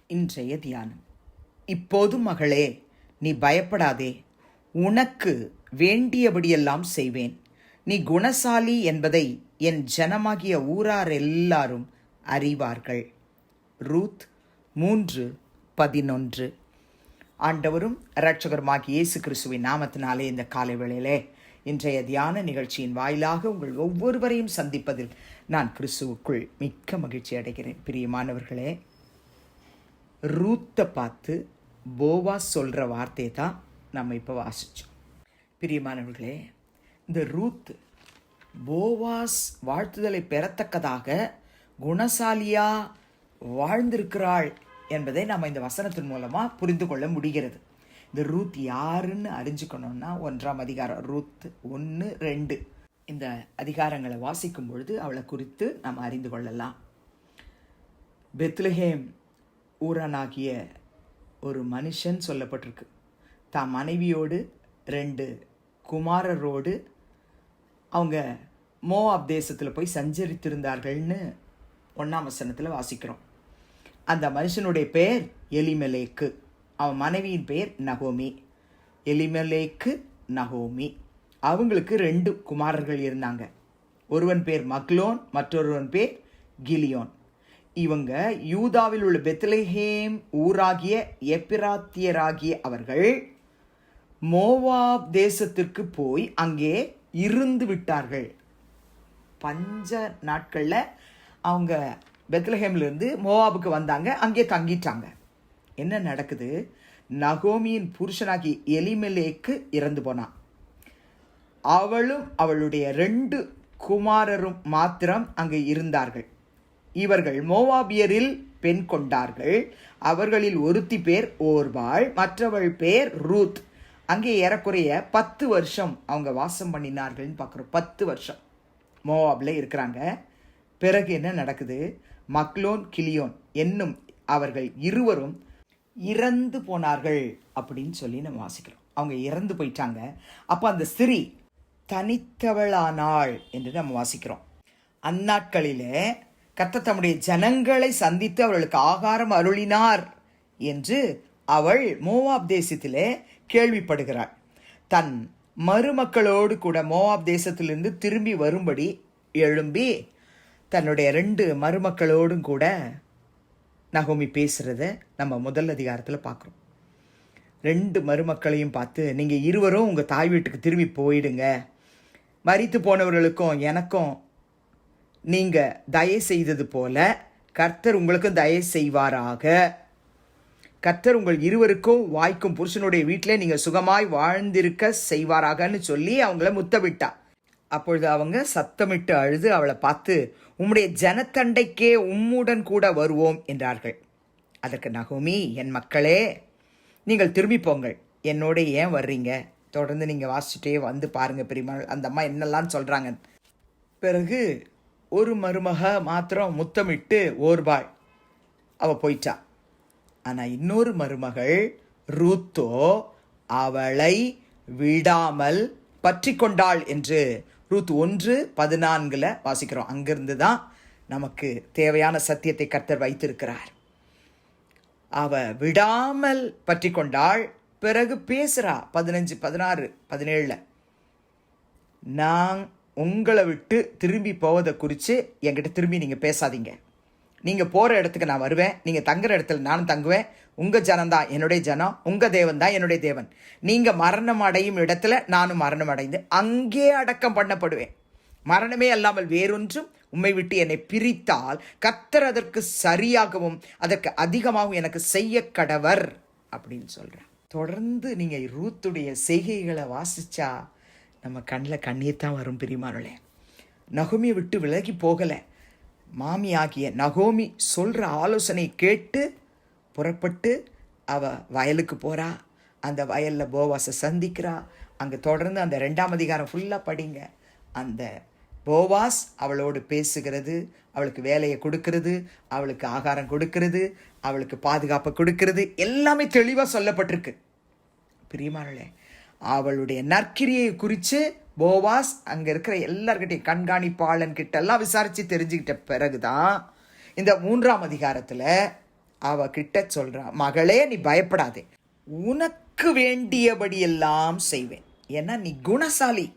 இன்றைய தியானம். இப்போதும் மகளே, நீ பயப்படாதே, உனக்கு வேண்டியபடியெல்லாம் செய்வேன். நீ குணசாலி என்பதை என் ஜனமாகிய ஊரார் எல்லாரும் அறிவார்கள். ரூத் 3:11. ஆண்டவரும் இரட்சகருமாகிய இயேசு கிறிஸ்துவின் நாமத்தினாலே இந்த காலை வேளையிலே இன்றைய தியான நிகழ்ச்சியின் வாயிலாக உங்கள் ஒவ்வொருவரையும் சந்திப்பதில் நான் கிறிஸ்துவுக்குள் மிக்க மகிழ்ச்சி அடைகிறேன். பிரியமானவர்களே, ரூத்தை பார்த்து போவாஸ் சொல்கிற வார்த்தையை தான் நம்ம இப்போ வாசித்தோம். பிரியமானவர்களே, இந்த ரூத் போவாஸ் வாழ்த்துதலை பெறத்தக்கதாக குணசாலியா வாழ்ந்திருக்கிறாள் என்பதை நம்ம இந்த வசனத்தின் மூலமாக புரிந்து கொள்ள முடிகிறது. இந்த ரூத் யாருன்னு அறிஞ்சுக்கணும்னா 1ஆம் அதிகாரம் ரூத் 1-2 இந்த அதிகாரங்களை வாசிக்கும் பொழுது அவளை குறித்து நாம் அறிந்து கொள்ளலாம். பெத்லஹேம் ஊரானாகிய ஒரு மனுஷன் சொல்லப்பட்டிருக்கு. தான் மனைவியோடு 2 குமாரரோடு அவங்க மோவாப் தேசத்தில் போய் சஞ்சரித்திருந்தார்கள்னு 1ஆம் வசனத்தில் வாசிக்கிறோம். அந்த மனுஷனுடைய பெயர் எலிமெலேக்கு, அவன் மனைவியின் பெயர் நகோமி. எலிமெலேக்கு, நகோமி, அவங்களுக்கு 2 குமாரர்கள் இருந்தாங்க. ஒருவன் பேர் மக்லோன், மற்றொருவன் பேர் கிலியோன். இவங்க யூதாவில் உள்ள பெத்லஹேம் ஊராகிய எப்பிராத்தியராகிய அவர்கள் மோவாப் தேசத்திற்கு போய் அங்கே இருந்து விட்டார்கள். பஞ்ச நாட்களில் அவங்க பெத்லஹேம்லேருந்து மோவாபுக்கு வந்தாங்க, அங்கே தங்கிட்டாங்க. என்ன நடக்குது? நகோமியின் புருஷனாகி எலிமெலேக்கு இறந்து போனான். அவளும் அவளுடைய 2 குமாரரும் மாத்திரம் அங்கே இருந்தார்கள். இவர்கள் மோவாபியரில் பெண் கொண்டார்கள். அவர்களில் ஒருத்தி பேர் ஓர்பாள், மற்றவள் பேர் ரூத். அங்கே ஏறக்குறைய 10 வருஷம் அவங்க வாசம் பண்ணினார்கள்னு பார்க்குறோம். 10 வருஷம் மோவாபில் இருக்கிறாங்க. பிறகு என்ன நடக்குது? மக்லோன், கிலியோன் என்னும் அவர்கள் இருவரும் இறந்து போனார்கள் அப்படின்னு சொல்லி நம்ம வாசிக்கிறோம். அவங்க இறந்து போயிட்டாங்க. அப்போ அந்த ஸ்திரீ தனித்தவளானாள் என்று நம்ம வாசிக்கிறோம். அந்நாட்களிலே கர்த்தர் தம்முடைய ஜனங்களை சந்தித்து அவர்களுக்கு ஆகாரம் அருளினார் என்று அவள் மோவாப் தேசத்திலே கேள்விப்படுகிறாள். தன் மருமக்களோடு கூட மோவாப் தேசத்திலிருந்து திரும்பி வரும்படி எழும்பி தன்னுடைய 2 மருமக்களோடும் கூட நகோமி பேசுகிறத நம்ம முதல் அதிகாரத்தில் பார்க்குறோம். 2 மருமக்களையும் பார்த்து, நீங்கள் இருவரும் உங்கள் தாய் வீட்டுக்கு திரும்பி போயிடுங்க, மரித்து போனவர்களுக்கும் எனக்கும் நீங்கள் தயவு செய்தது போல கர்த்தர் உங்களுக்கும் தயவு செய்வாராக. கர்த்தர் உங்கள் இருவருக்கும் வாய்க்கும் புருஷனுடைய வீட்டில் நீங்கள் சுகமாய் வாழ்ந்திருக்க செய்வாராகன்னு சொல்லி அவங்கள முத்தமிட்டா. அப்பொழுது அவங்க சத்தமிட்டு அழுது அவளை பார்த்து, உம்முடைய ஜனத்தண்டைக்கே உம்முடன் கூட வருவோம் என்றார்கள். அதற்கு நகோமி, என் மக்களே, நீங்கள் திரும்பி போங்கள், என்னோட ஏன் வர்றீங்க? தொடர்ந்து நீங்கள் வாசிச்சுட்டே வந்து பாருங்கள் பெரியம்மா, அந்த அம்மா என்னெல்லாம் சொல்கிறாங்க. பிறகு ஒரு மருமக மாத்திரம் முத்தமிட்டு ஓர்பாள், அவள் போயிட்டா. ஆனால் இன்னொரு மருமகள் ரூத்தோ அவளை விடாமல் பற்றி கொண்டாள் என்று ரூத் 1:14 வாசிக்கிறோம். அங்கிருந்து தான் நமக்கு தேவையான சத்தியத்தை கர்த்தர் வைத்திருக்கிறார். அவ விடாமல் பற்றி கொண்டாள். பிறகு பேசுகிறா 15, 16, 17. நான் உங்களை விட்டு திரும்பி போவதை குறித்து என்கிட்ட திரும்பி நீங்கள் பேசாதீங்க. நீங்கள் போகிற இடத்துக்கு நான் வருவேன், நீங்கள் தங்குற இடத்துல நானும் தங்குவேன். உங்கள் ஜனந்தான் என்னுடைய ஜனம், உங்கள் தேவன் தான் என்னுடைய தேவன். நீங்கள் மரணம் அடையும் இடத்துல நானும் மரணம் அடைந்து அங்கே அடக்கம் பண்ணப்படுவேன். மரணமே அல்லாமல் வேறொன்றும் உம்மை விட்டு என்னை பிரித்தால் கர்த்தர் அதற்கு சரியாகவும் அதற்கு அதிகமாகவும் எனக்கு செய்ய கடவர் அப்படின்னு சொல்கிறேன். தொடர்ந்து நீங்கள் ரூத்துடைய செய்கைகளை வாசிச்சா நம்ம கண்ணில் கண்ணீர் தான் வரும். பிரியமானவர்களே, நகோமியை விட்டு விலகி போகலை. மாமியாகிய நகோமி சொல்கிற ஆலோசனை கேட்டு புறப்பட்டு அவள் வயலுக்கு போகிறா. அந்த வயலில் போவாஸை சந்திக்கிறா. அங்கே தொடர்ந்து அந்த 2ஆம் அதிகாரம் ஃபுல்லாக படிங்க. அந்த போவாஸ் அவளோடு பேசுகிறது, அவளுக்கு வேலையை கொடுக்கறது, அவளுக்கு ஆகாரம் கொடுக்கறது, அவளுக்கு பாதுகாப்பை கொடுக்கறது, எல்லாமே தெளிவாக சொல்லப்பட்டிருக்கு. பிரியமானவர்களே, அவளுடைய நற்கிரியை குறித்து போவாஸ் அங்கே இருக்கிற எல்லார்கிட்டையும் கண்காணிப்பாளன் கிட்ட எல்லாம் விசாரித்து தெரிஞ்சுக்கிட்ட பிறகுதான் இந்த 3ஆம் அதிகாரத்தில் அவ கிட்ட சொல்றா, மகளே நீ பயப்படாதே, உனக்கு வேண்டியபடியெல்லாம் செய்வேன். ஏன்னா நீ குணசாலி.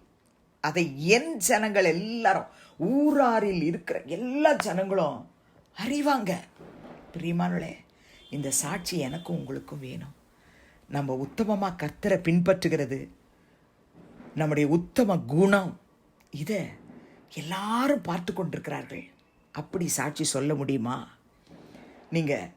அதை என் ஜனங்கள் எல்லாரும், ஊராரில் இருக்கிற எல்லா ஜனங்களும் அறிவாங்க. பிரியமானவர்களே, இந்த சாட்சி எனக்கும் உங்களுக்கும் வேணும். நம்ம உத்தமமாக கர்த்தரை பின்பற்றுகிறது, நம்முடைய உத்தம குணம், இதை எல்லாரும் பார்த்து கொண்டிருக்கிறார்கள். அப்படி சாட்சி சொல்ல முடியுமா? நீங்கள்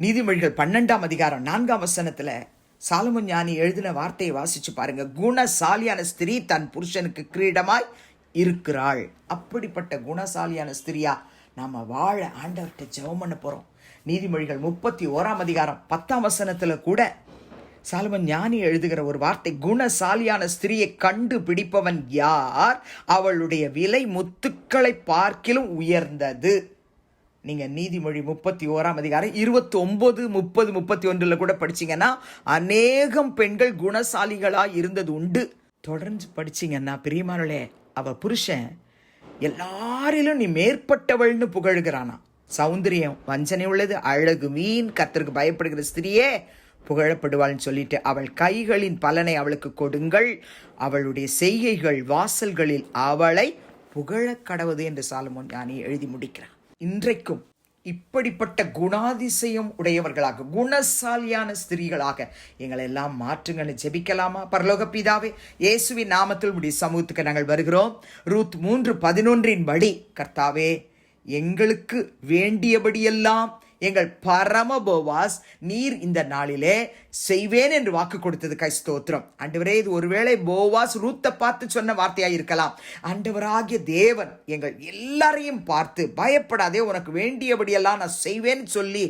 நீதிமொழிகள் 12ஆம் அதிகாரம் 4ஆம் வசனத்தில் சாலமோன் ஞானி எழுதின வார்த்தையை வாசிச்சு பாருங்க. குணசாலியான ஸ்திரீ தன் புருஷனுக்கு கிரீடமாய் இருக்கிறாள். அப்படிப்பட்ட குணசாலியான ஸ்திரியா நாம வாழ ஆண்டவர்கிட்ட ஜெபம் பண்ண போறோம். நீதிமொழிகள் 31ஆம் அதிகாரம் 10ஆம் வசனத்துல கூட சாலமோன் ஞானி எழுதுகிற ஒரு வார்த்தை, குணசாலியான ஸ்திரியை கண்டுபிடிப்பவன் யார்? அவளுடைய விலை முத்துக்களை பார்க்கிலும் உயர்ந்தது. நீங்கள் நீதிமொழி 31ஆம் அதிகாரம் 29, 30, 31 கூட படிச்சிங்கன்னா அநேகம் பெண்கள் குணசாலிகளாக இருந்தது உண்டு. தொடர்ந்து படிச்சிங்கன்னா பிரியமானவளே, அவ புருஷன் எல்லாரிலும் நீ மேற்பட்டவள்னு புகழுகிறானா. சௌந்தரியம் வஞ்சனை உள்ளது, அழகு மீன், கர்த்தருக்கு பயப்படுகிற ஸ்திரியே புகழப்படுவாள்னு சொல்லிட்டு, அவள் கைகளின் பலனை அவளுக்கு கொடுங்கள், அவளுடைய செய்கைகள் வாசல்களில் அவளை புகழ கடவுது என்று சாலமோன் ஞானி எழுதி முடிக்கிறான். இன்றைக்கும் இப்படிப்பட்ட குணாதிசயம் உடையவர்களாக, குணசாலியான ஸ்திரீகளாக எங்களை எல்லாம் மாற்றுங்கன்னு ஜெபிக்கலாமா? பரலோக பிதாவே, இயேசுவின் நாமத்தில் உடைய சமூகத்துக்கு நாங்கள் வருகிறோம். ரூத் 3:11 படி கர்த்தாவே, எங்களுக்கு வேண்டியபடியெல்லாம் எங்கள் பரம போவாஸ் நீர் இந்த நாளிலே செய்வேன் என்று வாக்கு கொடுத்ததுக்காய் ஸ்தோத்திரம். ஆண்டவரே, இது ஒருவேளை போவாஸ் ரூத்தை பார்த்து சொன்ன வார்த்தையாக இருக்கலாம். ஆண்டவராகிய தேவன் எங்கள் எல்லாரையும் பார்த்து, பயப்படாதே, உனக்கு வேண்டியபடியெல்லாம் நான் செய்வேன்னு சொல்லி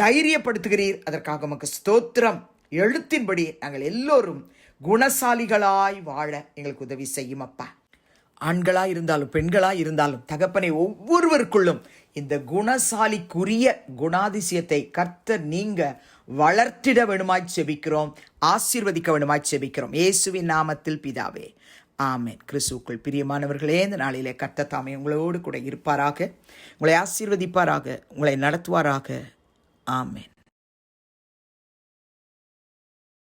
தைரியப்படுத்துகிறீர். அதற்காக உமக்கு ஸ்தோத்திரம். எழுத்தின்படி நாங்கள் எல்லோரும் குணசாலிகளாய் வாழ எங்களுக்கு உதவி செய்யும் அப்பா. ஆண்களாக இருந்தாலும் பெண்களாக இருந்தாலும் தகப்பனை, ஒவ்வொருவருக்குள்ளும் இந்த குணசாலிக்குரிய குணாதிசயத்தை கர்த்தர் நீங்க வளர்த்திட வேணுமாய் செபிக்கிறோம், ஆசீர்வதிக்க வேணுமாய் செபிக்கிறோம். இயேசுவின் நாமத்தில் பிதாவே, ஆமென். கிறிஸ்துவுக்குள் பிரியமானவர்களே, இந்த நாளிலே கர்த்தர் தாமே உங்களோடு கூட இருப்பாராக, உங்களை ஆசீர்வதிப்பாராக, உங்களை நடத்துவாராக. ஆமென்.